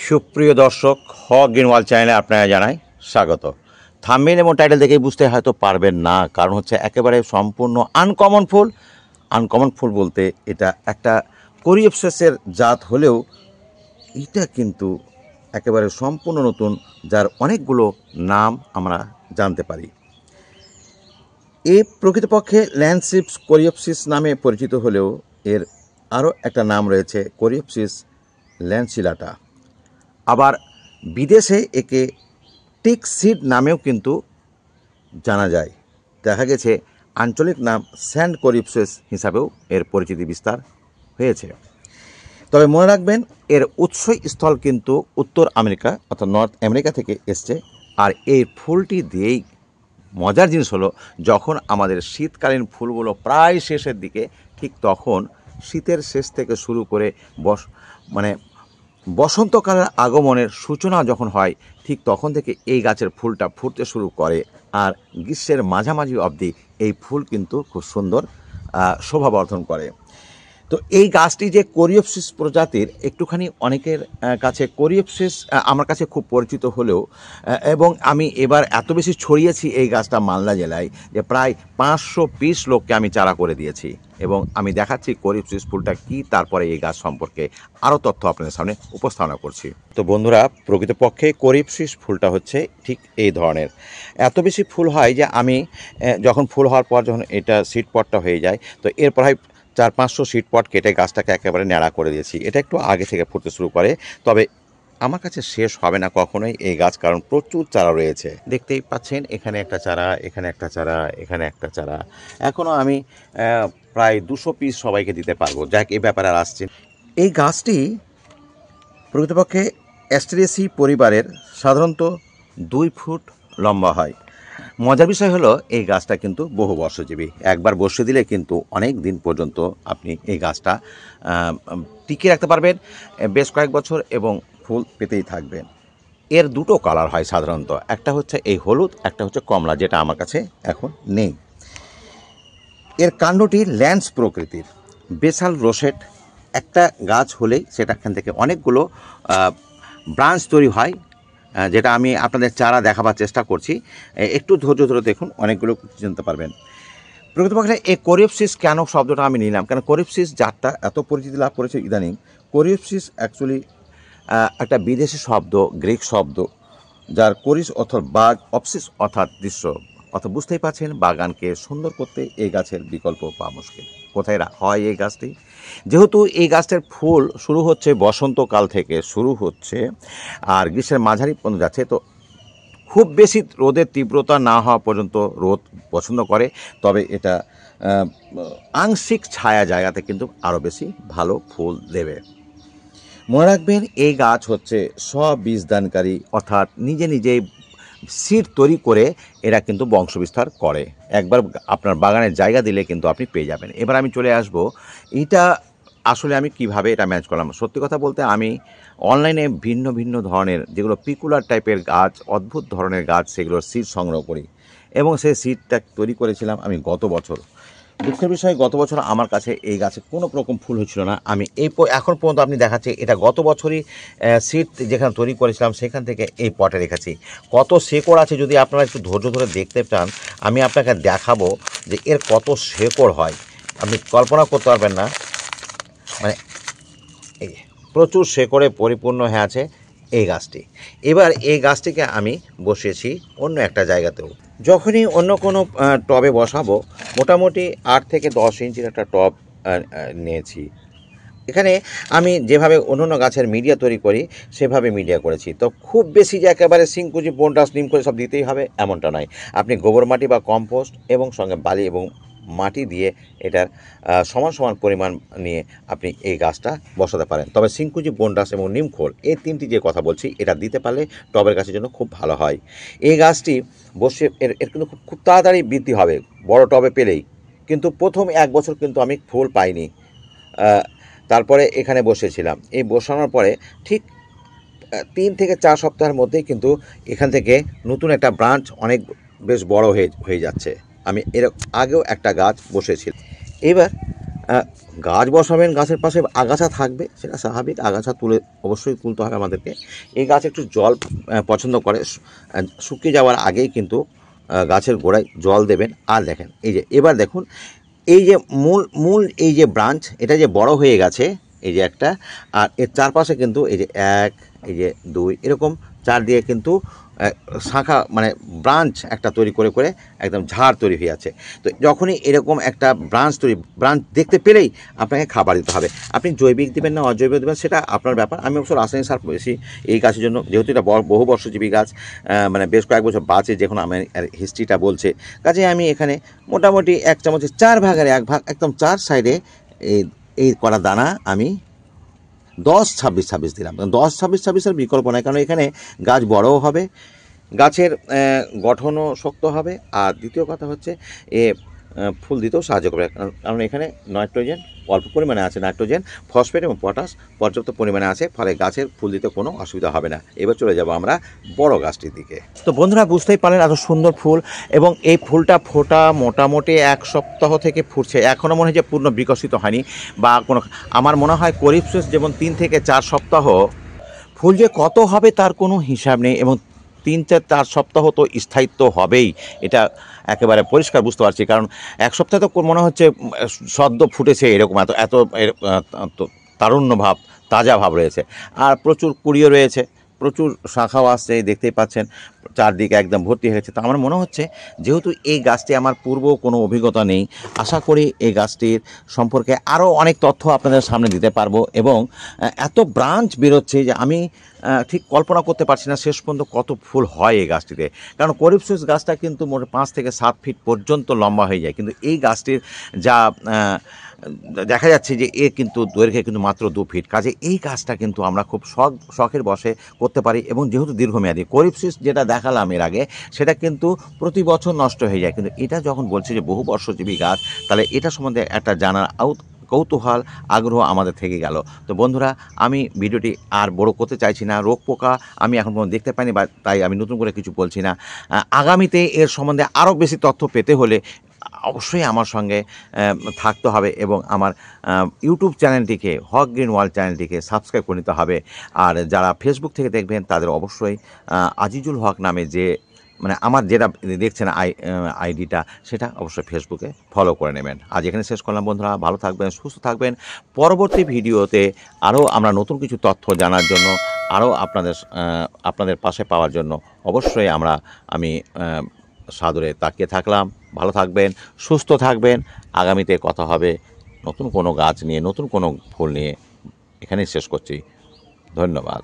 সুপ্রিয় দর্শক, গ্রিনওয়াল চ্যানেলে আপনারা জানাই স্বাগত। থাম্বনেল এবং টাইটেল দেখেই বুঝতে হয়তো পারবেন না, কারণ হচ্ছে একেবারে সম্পূর্ণ আনকমন ফুল। আনকমন ফুল বলতে এটা একটা কোরিওপসিসের জাত হলেও এটা কিন্তু একেবারে সম্পূর্ণ নতুন, যার অনেকগুলো নাম আমরা জানতে পারি। এ প্রকৃতপক্ষে ল্যান্ডশিপস কোরিওপসিস নামে পরিচিত হলেও এর আরও একটা নাম রয়েছে, কোরিওপসিস ল্যান্সিলাটা। আবার বিদেশে একে টিক সিড নামেও কিন্তু জানা যায়। দেখা গেছে আঞ্চলিক নাম স্যান্ড কোরিওপসিস হিসাবেও এর পরিচিতি বিস্তার হয়েছে। তবে মনে রাখবেন, এর উৎসস্থল কিন্তু উত্তর আমেরিকা অর্থাৎ নর্থ আমেরিকা থেকে এসছে। আর এই ফুলটি দিয়েই মজার জিনিস হলো, যখন আমাদের শীতকালীন ফুলগুলো প্রায় শেষের দিকে, ঠিক তখন শীতের শেষ থেকে শুরু করে বসন্তকালের আগমনের সূচনা যখন হয়, ঠিক তখন থেকে এই গাছের ফুলটা ফুটতে শুরু করে। আর গ্রীষ্মের মাঝামাঝি অবধি এই ফুল কিন্তু খুব সুন্দর শোভা বর্ধন করে। তো এই গাছটি যে কোরিওপসিস প্রজাতির, একটুখানি অনেকের কাছে কোরিওপসিস আমার কাছে খুব পরিচিত হলেও, এবং আমি এবার এত বেশি ছড়িয়েছি এই গাছটা মালদা জেলায় যে প্রায় 500 পিস লোককে আমি চারা করে দিয়েছি। এবং আমি দেখাচ্ছি কোরিওপসিস ফুলটা কী, তারপরে এই গাছ সম্পর্কে আরও তথ্য আপনাদের সামনে উপস্থাপনা করছি। তো বন্ধুরা, প্রকৃতপক্ষে কোরিওপসিস ফুলটা হচ্ছে ঠিক এই ধরনের। এত বেশি ফুল হয় যে আমি যখন ফুল হওয়ার পর যখন এটা সিড পটটা হয়ে যায়, তো এরপর হয় 400-500 সিড পট কেটে গাছটাকে একেবারে ন্যাড়া করে দিয়েছি। এটা একটু আগে থেকে ফুটতে শুরু করে, তবে আমার কাছে শেষ হবে না কখনোই এই গাছ, কারণ প্রচুর চারা রয়েছে। দেখতেই পাচ্ছেন, এখানে একটা চারা, এখানে একটা চারা, এখানে একটা চারা। এখনও আমি প্রায় 200 পিস সবাইকে দিতে পারবো। যাক, এই ব্যাপারে আর আসছি। এই গাছটি প্রকৃতপক্ষে অ্যাস্টেরেসি পরিবারের, সাধারণত 2 ফুট লম্বা হয়। মজার বিষয় হলো, এই গাছটা কিন্তু বহু বর্ষজীবী। একবার বসিয়ে দিলে কিন্তু অনেক দিন পর্যন্ত আপনি এই গাছটা টিকিয়ে রাখতে পারবেন, বেশ কয়েক বছর, এবং ফুল পেতেই থাকবেন। এর 2টো কালার হয় সাধারণত, একটা হচ্ছে এই হলুদ, একটা হচ্ছে কমলা, যেটা আমার কাছে এখন নেই। এর কাণ্ডটি ল্যান্স প্রকৃতির, বেসাল রোসেট। একটা গাছ হলেই সেটাখান থেকে অনেকগুলো ব্রাঞ্চ তৈরি হয়, যেটা আমি আপনাদের চারা দেখাবার চেষ্টা করছি। একটু ধৈর্য ধরে দেখুন, অনেকগুলো জানতে পারবেন। প্রকৃতপক্ষে এই কোরিওপসিস কেন শব্দটা আমি নিলাম, কেন কোরিওপসিস জাতটা এত পরিচিতি লাভ করেছে ইদানিং। কোরিওপসিস অ্যাকচুয়ালি একটা বিদেশি শব্দ, গ্রিক শব্দ, যার কোরিস অর্থাৎ বাগ, অপসিস অর্থাৎ দৃশ্য। অর্থাৎ বুঝতেই পারছেন, বাগানকে সুন্দর করতে এই গাছের বিকল্প পাওয়া মুশকিল। কোথায় হয় এই গাছটি? যেহেতু এই গাছটার ফুল শুরু হচ্ছে বসন্তকাল থেকে শুরু হচ্ছে, আর গ্রীষ্মের মাঝারি পর্যন্ত যাচ্ছে, তো খুব বেশি রোদের তীব্রতা না হওয়া পর্যন্ত রোদ পছন্দ করে। তবে এটা আংশিক ছায়া জায়গাতে কিন্তু আরও বেশি ভালো ফুল দেবে। মনে রাখবেন, এই গাছ হচ্ছে স্ববীজদানকারী, অর্থাৎ নিজে নিজেই সিড তৈরি করে এরা কিন্তু বংশবিস্তার করে। একবার আপনার বাগানের জায়গা দিলে কিন্তু আপনি পেয়ে যাবেন। এবার আমি চলে আসব, এটা আসলে আমি কিভাবে এটা ম্যানেজ করলাম। সত্যি কথা বলতে, আমি অনলাইনে ভিন্ন ভিন্ন ধরনের যেগুলো পিকুলার টাইপের গাছ, অদ্ভুত ধরনের গাছ, সেগুলোর সিড সংগ্রহ করি, এবং সেই সিডটা তৈরি করেছিলাম আমি গত বছর। দুঃখের বিষয়, গত বছর আমার কাছে এই গাছে কোনো রকম ফুল হচ্ছিল না। আমি এখন পর্যন্ত আপনি দেখাচ্ছি, এটা গত বছরই সিড যেখানে তৈরি করেছিলাম সেখান থেকে এই পটে রেখেছি। কত শেকড় আছে, যদি আপনারা একটু ধৈর্য ধরে দেখতে চান, আমি আপনাকে দেখাবো যে এর কত শেকড় হয়। আপনি কল্পনা করতে পারবেন না, মানে এই প্রচুর শেকড়ে পরিপূর্ণ হয়ে আছে এই গাছটি। এবার এই গাছটিকে আমি বসিয়েছি অন্য একটা জায়গাতেও। যখনই অন্য কোনো টবে বসাবো, মোটামুটি 8 থেকে 10 ইঞ্চির একটা টব নিয়েছি। এখানে আমি যেভাবে অন্য গাছের মিডিয়া তৈরি করি সেভাবে মিডিয়া করেছি। তো খুব বেশি যে একেবারে সিংকুচি, বনডাস, নিম করে সব দিতেই হবে এমনটা নয়। আপনি গোবর মাটি বা কম্পোস্ট এবং সঙ্গে বালি এবং মাটি দিয়ে এটার সমান সমান পরিমাণ নিয়ে আপনি এই গাছটা বসাতে পারেন। তবে সিংকুচি, বনডাস এবং নিমখোল, এই 3টি যে কথা বলছি, এটা দিতে পারলে টবের গাছের জন্য খুব ভালো হয়। এই গাছটি বসে এর কিন্তু খুব তাড়াতাড়ি বৃদ্ধি হবে বড় টবে পেলেই। কিন্তু প্রথম 1 বছর কিন্তু আমি ফুল পাইনি। তারপরে এখানে বসেছিলাম। এই বসানোর পরে ঠিক 3 থেকে 4 সপ্তাহের মধ্যেই কিন্তু এখান থেকে নতুন একটা ব্রাঞ্চ অনেক বেশ বড় হয়ে যাচ্ছে। আমি এর আগেও একটা গাছ বসেছিলাম। এবার গাছ বসাবেন, গাছের পাশে আগাছা থাকবে, সেটা স্বাভাবিক। আগাছা অবশ্যই তুলতে হবে আমাদেরকে। এই গাছ একটু জল পছন্দ করে। শুকিয়ে যাওয়ার আগেই কিন্তু গাছের গোড়ায় জল দেবেন। আর দেখেন এই যে এবার দেখুন, এই যে মূল এই যে ব্রাঞ্চ, এটা যে বড় হয়ে গেছে, এই যে একটা, আর এর চারপাশে কিন্তু এই যে 1, এই যে 2, এরকম 4 দিয়ে কিন্তু শাখা মানে ব্রাঞ্চ একটা তৈরি করে করে একদম ঝাড় তৈরি হয়ে আছে। তো যখনই এরকম একটা ব্রাঞ্চ দেখতে পেলেই আপনাকে খাবার দিতে হবে। আপনি জৈবিক দেবেন না অজৈবিক দেবেন সেটা আপনার ব্যাপার। আমি অবশ্য রাসায়নিক সার বেশি এই গাছের জন্য, যেহেতু এটা বহু বর্ষজীবী গাছ, মানে বেশ কয়েক বছর বাঁচে, যখন আমার হিস্ট্রিটা বলছে। কাজে আমি এখানে মোটামুটি 1 চামচে 4 ভাগের 1 ভাগ, একদম 4 সাইডে এই করা দানা আমি 10-26-26 দিলাম। 10-26-26-এর বিকল্প নাই, কারণ এখানে গাছ বড়ও হবে, গাছের গঠনও শক্ত হবে। আর দ্বিতীয় কথা হচ্ছে ফুল দিতেও সাহায্য করবে, কারণ এখানে নাইট্রোজেন অল্প পরিমাণে আছে, নাইট্রোজেন, ফসফেট এবং পটাশ পর্যাপ্ত পরিমাণে আছে, ফলে গাছের ফুল দিতে কোনো অসুবিধা হবে না। এবার চলে যাব আমরা বড় গাছটির দিকে। তো বন্ধুরা, বুঝতেই পারলেন এত সুন্দর ফুল, এবং এই ফুলটা ফোটা মোটামুটি 1 সপ্তাহ থেকে ফুটছে। এখনও মনে হয় যে পূর্ণ বিকশিত হয়নি বা কোনো, আমার মনে হয় কোরিপসিস যেমন 3 থেকে 4 সপ্তাহ, ফুল যে কত হবে তার কোনো হিসাব নেই, এবং 3-4 সপ্তাহ তো স্থায়িত্ব হবেই, এটা একেবারে পরিষ্কার বুঝতে পারছি। কারণ 1 সপ্তাহে তো মনে হচ্ছে সদ্য ফুটেছে, এরকম এত এত তারুণ্য ভাব, তাজা ভাব রয়েছে। আর প্রচুর কুড়িও রয়েছে, প্রচুর শাখাও আসছে, দেখতেই পাচ্ছেন চারদিকে একদম ভর্তি হয়েছে। তো আমার মনে হচ্ছে, যেহেতু এই গাছটি আমার পূর্ব কোনো অভিজ্ঞতা নেই, আশা করি এই গাছটির সম্পর্কে আরও অনেক তথ্য আপনাদের সামনে দিতে পারবো। এবং এত ব্রাঞ্চ বেরোচ্ছে যে আমি ঠিক কল্পনা করতে পারছি না শেষ পর্যন্ত কত ফুল হয় এই গাছটিতে। কারণ কোরিপসিস গাছটা কিন্তু মোটে 5 থেকে 7 ফিট পর্যন্ত লম্বা হয়ে যায়, কিন্তু এই গাছটির যা দেখা যাচ্ছে যে কিন্তু দৈর্ঘ্যে কিন্তু মাত্র 2 ফিট। কাজে এই গাছটা কিন্তু আমরা খুব শখের বশে করতে পারি, এবং যেহেতু দীর্ঘমেয়াদী। কোরিপসিস যেটা দেখালাম এর আগে, সেটা কিন্তু প্রতি বছর নষ্ট হয়ে যায়, কিন্তু এটা যখন বলছে যে বহু বর্ষজীবী গাছ, তাহলে এটা সম্বন্ধে একটা জানার কৌতূহল, আগ্রহ আমাদের থেকে গেল। তো বন্ধুরা, আমি ভিডিওটি আর বড় করতে চাইছি না। রোগ পোকা আমি এখন পর্যন্ত দেখতে পাইনি, বা তাই আমি নতুন করে কিছু বলছি না। আগামীতে এর সম্বন্ধে আরও বেশি তথ্য পেতে হলে অবশ্যই আমার সঙ্গে থাকতে হবে, এবং আমার ইউটিউব চ্যানেলটিকে, হক গ্রিন ওয়ার্ল্ড চ্যানেলটিকে সাবস্ক্রাইব করে নিতে হবে। আর যারা ফেসবুক থেকে দেখবেন, তাদের অবশ্যই আজিজুল হক নামে যে, মানে আমার যেটা দেখছেন আইডিটা, সেটা অবশ্যই ফেসবুকে ফলো করে নেবেন। আজ এখানে শেষ করলাম বন্ধুরা, ভালো থাকবেন, সুস্থ থাকবেন। পরবর্তী ভিডিওতে আরও আমরা নতুন কিছু তথ্য জানার জন্য, আরও আপনাদের পাশে পাওয়ার জন্য অবশ্যই আমি সাদরে তাকিয়ে থাকলাম। ভালো থাকবেন, সুস্থ থাকবেন। আগামীতে কথা হবে নতুন কোনো গাছ নিয়ে, নতুন কোনো ফুল নিয়ে। এখানেই শেষ করছি। ধন্যবাদ।